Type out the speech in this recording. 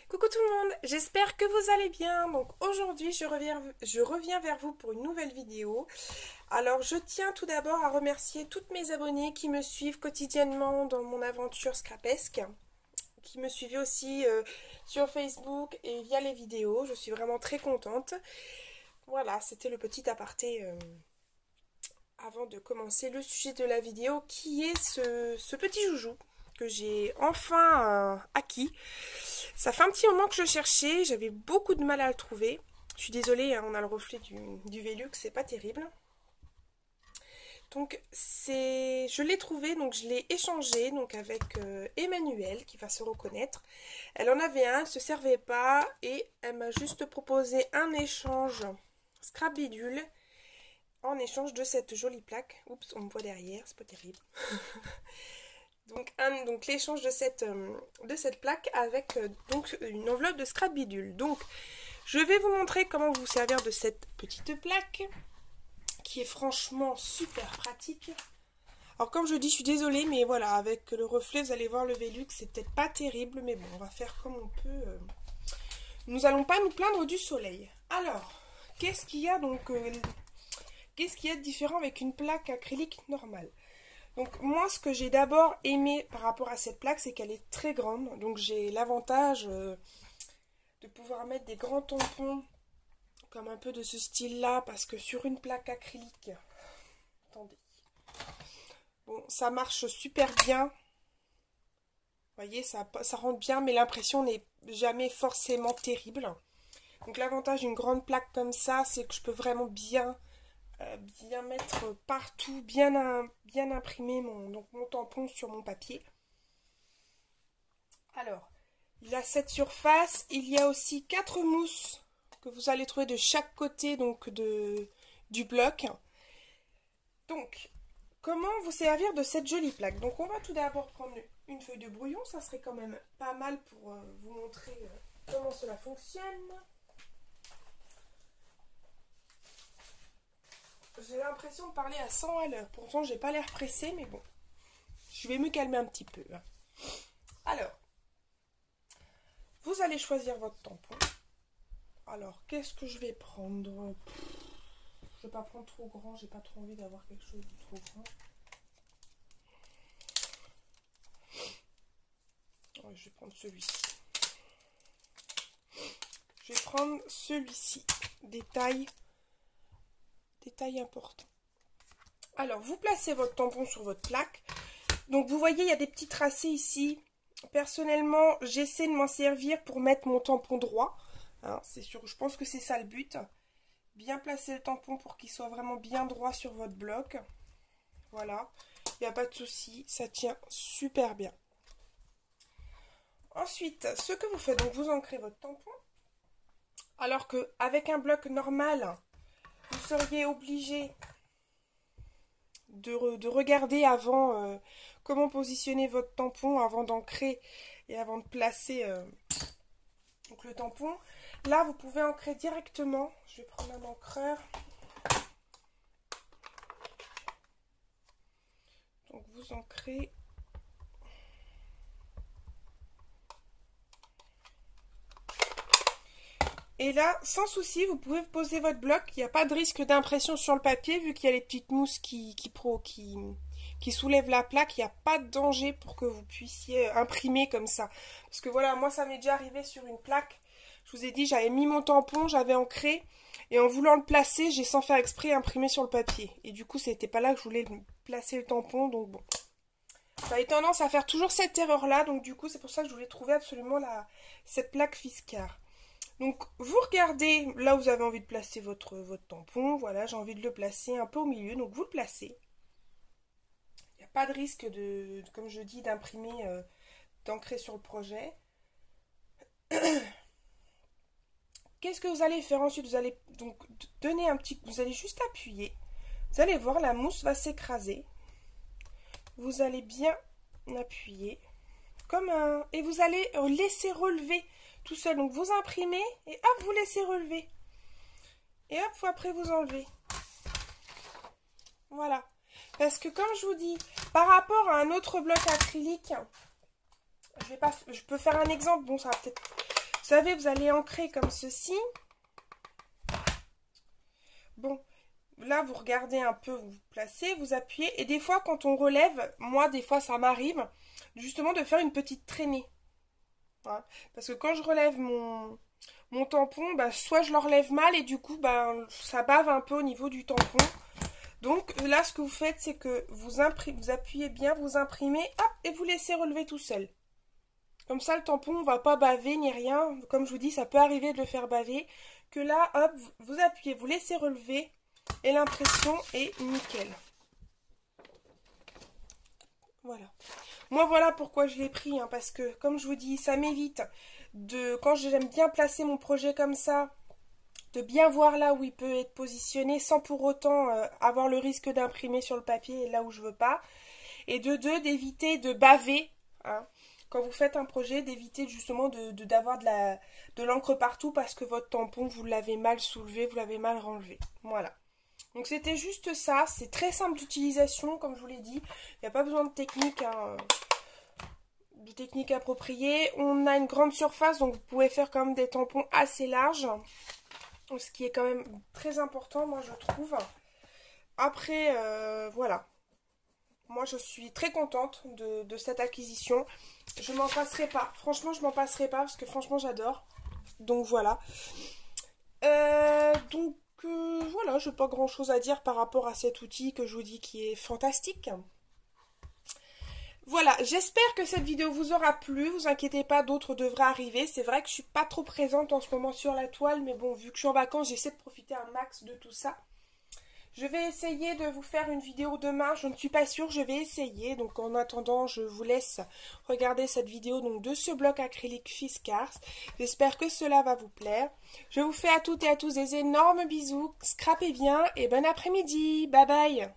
Coucou tout le monde, j'espère que vous allez bien. Donc aujourd'hui je reviens vers vous pour une nouvelle vidéo. Alors je tiens tout d'abord à remercier toutes mes abonnées qui me suivent quotidiennement dans mon aventure scrapesque, qui me suivent aussi sur Facebook et via les vidéos. Je suis vraiment très contente. Voilà, c'était le petit aparté avant de commencer le sujet de la vidéo, qui est ce petit joujou que j'ai enfin acquis. Ça fait un petit moment que je le cherchais, j'avais beaucoup de mal à le trouver. Je suis désolée, hein, on a le reflet du Velux, c'est pas terrible. Donc je l'ai trouvé, donc je l'ai échangé donc avec Emmanuelle, qui va se reconnaître. Elle en avait un, elle se servait pas et elle m'a juste proposé un échange scrap bidule en échange de cette jolie plaque. Oups, on me voit derrière, c'est pas terrible. Donc l'échange de cette plaque avec donc une enveloppe de scrap bidule. Donc je vais vous montrer comment vous servir de cette petite plaque qui est franchement super pratique. Alors comme je dis, je suis désolée, mais voilà, avec le reflet, vous allez voir, le Velux, c'est peut-être pas terrible, mais bon, on va faire comme on peut. Nous allons pas nous plaindre du soleil. Alors, qu'est-ce qu'il y a donc qu'est-ce qu'il y a de différent avec une plaque acrylique normale? Donc moi, ce que j'ai d'abord aimé par rapport à cette plaque, c'est qu'elle est très grande. Donc j'ai l'avantage de pouvoir mettre des grands tampons comme un peu de ce style-là, parce que sur une plaque acrylique, attendez, bon, ça marche super bien. Vous voyez, ça rentre bien, mais l'impression n'est jamais forcément terrible. Donc l'avantage d'une grande plaque comme ça, c'est que je peux vraiment bien mettre partout, bien imprimer mon tampon sur mon papier. Alors, il a cette surface, il y a aussi 4 mousses que vous allez trouver de chaque côté donc du bloc. Donc, comment vous servir de cette jolie plaque? Donc on va tout d'abord prendre une feuille de brouillon, ça serait quand même pas mal pour vous montrer comment cela fonctionne. J'ai l'impression de parler à 100 à l'heure. Pourtant, j'ai pas l'air pressée, mais bon. Je vais me calmer un petit peu. Alors, vous allez choisir votre tampon. Alors, qu'est-ce que je vais prendre? Je vais pas prendre trop grand. J'ai pas trop envie d'avoir quelque chose de trop grand. Ouais, je vais prendre celui-ci. Je vais prendre celui-ci. Détail important. Alors, vous placez votre tampon sur votre plaque. Donc, vous voyez, il y a des petits tracés ici. Personnellement, j'essaie de m'en servir pour mettre mon tampon droit. Hein, c'est sûr, je pense que c'est ça le but. Bien placer le tampon pour qu'il soit vraiment bien droit sur votre bloc. Voilà, il n'y a pas de souci, ça tient super bien. Ensuite, ce que vous faites, donc vous ancrez votre tampon. Alors qu'avec un bloc normal, vous seriez obligé de regarder avant comment positionner votre tampon avant d'ancrer et avant de placer donc le tampon. Là, vous pouvez ancrer directement. Je vais prendre un encreur. Donc, vous ancrez. Et là, sans souci, vous pouvez poser votre bloc. Il n'y a pas de risque d'impression sur le papier, vu qu'il y a les petites mousses qui soulèvent la plaque. Il n'y a pas de danger pour que vous puissiez imprimer comme ça. Parce que voilà, moi, ça m'est déjà arrivé sur une plaque. Je vous ai dit, j'avais mis mon tampon, j'avais ancré. Et en voulant le placer, j'ai sans faire exprès imprimé sur le papier. Et du coup, c'était pas là que je voulais placer le tampon. Donc bon. J'avais tendance à faire toujours cette erreur-là. Donc du coup, c'est pour ça que je voulais trouver absolument cette plaque Fiskars. Donc, vous regardez là où vous avez envie de placer votre tampon. Voilà, j'ai envie de le placer un peu au milieu. Donc, vous le placez. Il n'y a pas de risque comme je dis, d'imprimer, d'ancrer sur le projet. Qu'est-ce que vous allez faire ensuite? Vous allez donc donner un petit... Vous allez juste appuyer. Vous allez voir, la mousse va s'écraser. Vous allez bien appuyer. Et vous allez laisser relever tout seul. Donc vous imprimez et hop, vous laissez relever. Et hop, après vous enlevez. Voilà. Parce que comme je vous dis, par rapport à un autre bloc acrylique, je peux faire un exemple. Bon, ça va peut-être savez, vous allez ancrer comme ceci. Bon, là, vous regardez un peu, vous placez, vous appuyez. Et des fois, quand on relève, moi, des fois, ça m'arrive, justement, de faire une petite traînée. Hein, parce que quand je relève mon tampon, bah, soit je le relève mal et du coup, bah, ça bave un peu au niveau du tampon. Donc là, ce que vous faites, c'est que vous appuyez bien, vous imprimez, hop, et vous laissez relever tout seul. Comme ça, le tampon ne va pas baver ni rien. Comme je vous dis, ça peut arriver de le faire baver. Que là, hop, vous appuyez, vous laissez relever et l'impression est nickel. Voilà. Moi, voilà pourquoi je l'ai pris, hein, parce que, comme je vous dis, ça m'évite quand j'aime bien placer mon projet comme ça, de bien voir là où il peut être positionné sans pour autant avoir le risque d'imprimer sur le papier là où je veux pas. Et de deux, d'éviter de baver, hein, quand vous faites un projet, d'éviter justement d'avoir de l'encre partout parce que votre tampon, vous l'avez mal soulevé, vous l'avez mal renlevé. Voilà. Donc c'était juste ça, c'est très simple d'utilisation, comme je vous l'ai dit. Il n'y a pas besoin de technique, hein, de technique appropriée. On a une grande surface, donc vous pouvez faire quand même des tampons assez larges. Ce qui est quand même très important, moi je trouve. Après, voilà. Moi je suis très contente de cette acquisition. Je m'en passerai pas. Franchement, je m'en passerai pas parce que franchement j'adore. Donc voilà. Voilà, je n'ai pas grand chose à dire par rapport à cet outil que je vous dis qui est fantastique. Voilà, j'espère que cette vidéo vous aura plu, vous inquiétez pas, d'autres devraient arriver. C'est vrai que je suis pas trop présente en ce moment sur la toile, mais bon, vu que je suis en vacances, j'essaie de profiter un max de tout ça. Je vais essayer de vous faire une vidéo demain, je ne suis pas sûre, je vais essayer. Donc en attendant, je vous laisse regarder cette vidéo donc, de ce bloc acrylique Fiskars. J'espère que cela va vous plaire. Je vous fais à toutes et à tous des énormes bisous, scrapez bien et bon après-midi, bye bye.